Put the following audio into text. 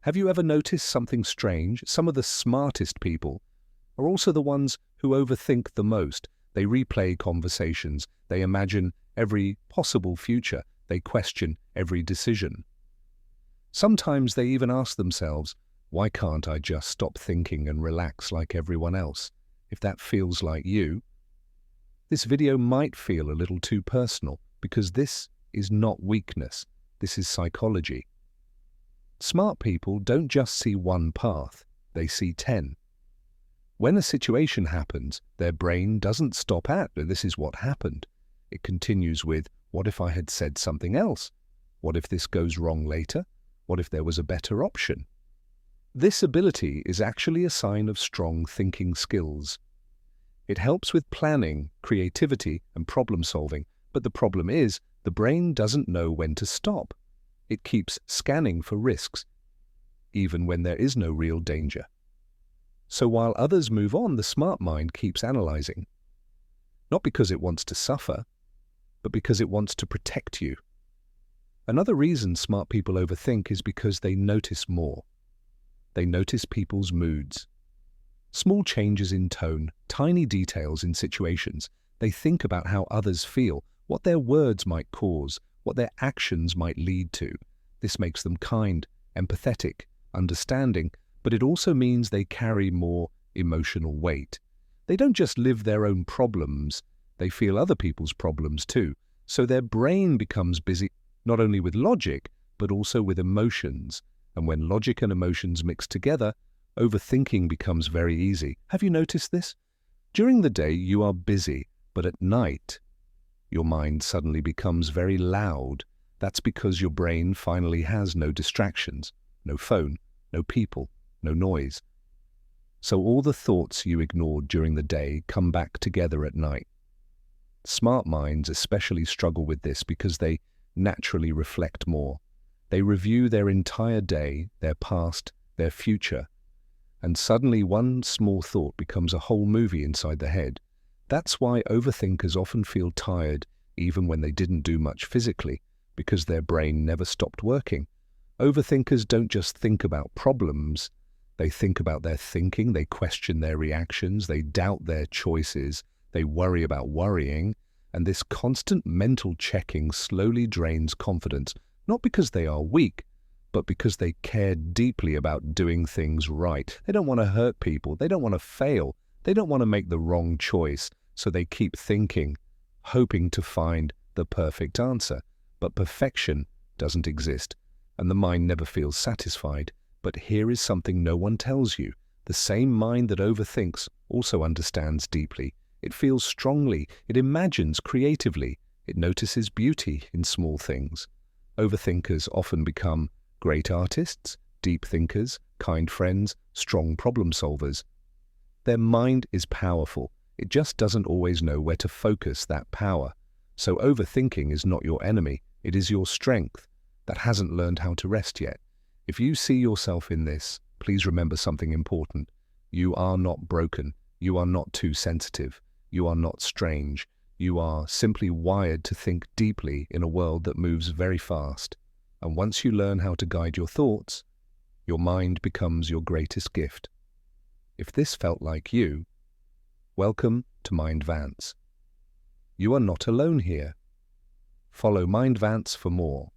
Have you ever noticed something strange? Some of the smartest people are also the ones who overthink the most. They replay conversations, they imagine every possible future, they question every decision. Sometimes they even ask themselves, why can't I just stop thinking and relax like everyone else? If that feels like you, this video might feel a little too personal because this is not weakness, this is psychology. Smart people don't just see one path, they see 10. When a situation happens, their brain doesn't stop at, this is what happened. It continues with, what if I had said something else? What if this goes wrong later? What if there was a better option? This ability is actually a sign of strong thinking skills. It helps with planning, creativity, and problem solving, but the problem is, the brain doesn't know when to stop. It keeps scanning for risks, even when there is no real danger. So while others move on, the smart mind keeps analyzing. Not because it wants to suffer, but because it wants to protect you. Another reason smart people overthink is because they notice more. They notice people's moods. Small changes in tone, tiny details in situations. They think about how others feel, what their words might cause, what their actions might lead to. This makes them kind, empathetic, understanding, but it also means they carry more emotional weight. They don't just live their own problems, they feel other people's problems too. So their brain becomes busy not only with logic, but also with emotions. And when logic and emotions mix together, overthinking becomes very easy. Have you noticed this? During the day, you are busy, but at night, your mind suddenly becomes very loud. That's because your brain finally has no distractions, no phone, no people, no noise. So all the thoughts you ignored during the day come back together at night. Smart minds especially struggle with this because they naturally reflect more. They review their entire day, their past, their future, and suddenly one small thought becomes a whole movie inside the head. That's why overthinkers often feel tired even when they didn't do much physically, because their brain never stopped working. Overthinkers don't just think about problems, they think about their thinking, they question their reactions, they doubt their choices, they worry about worrying, and this constant mental checking slowly drains confidence, not because they are weak, but because they care deeply about doing things right. They don't want to hurt people, they don't want to fail, they don't want to make the wrong choice, so they keep thinking, hoping to find the perfect answer. But perfection doesn't exist, and the mind never feels satisfied. But here is something no one tells you. The same mind that overthinks also understands deeply. It feels strongly, it imagines creatively, it notices beauty in small things. Overthinkers often become great artists, deep thinkers, kind friends, strong problem solvers. Their mind is powerful. It just doesn't always know where to focus that power. So overthinking is not your enemy. It is your strength that hasn't learned how to rest yet. If you see yourself in this, please remember something important. You are not broken. You are not too sensitive. You are not strange. You are simply wired to think deeply in a world that moves very fast. And once you learn how to guide your thoughts, your mind becomes your greatest gift. If this felt like you, welcome to MindVance. You are not alone here. Follow MindVance for more.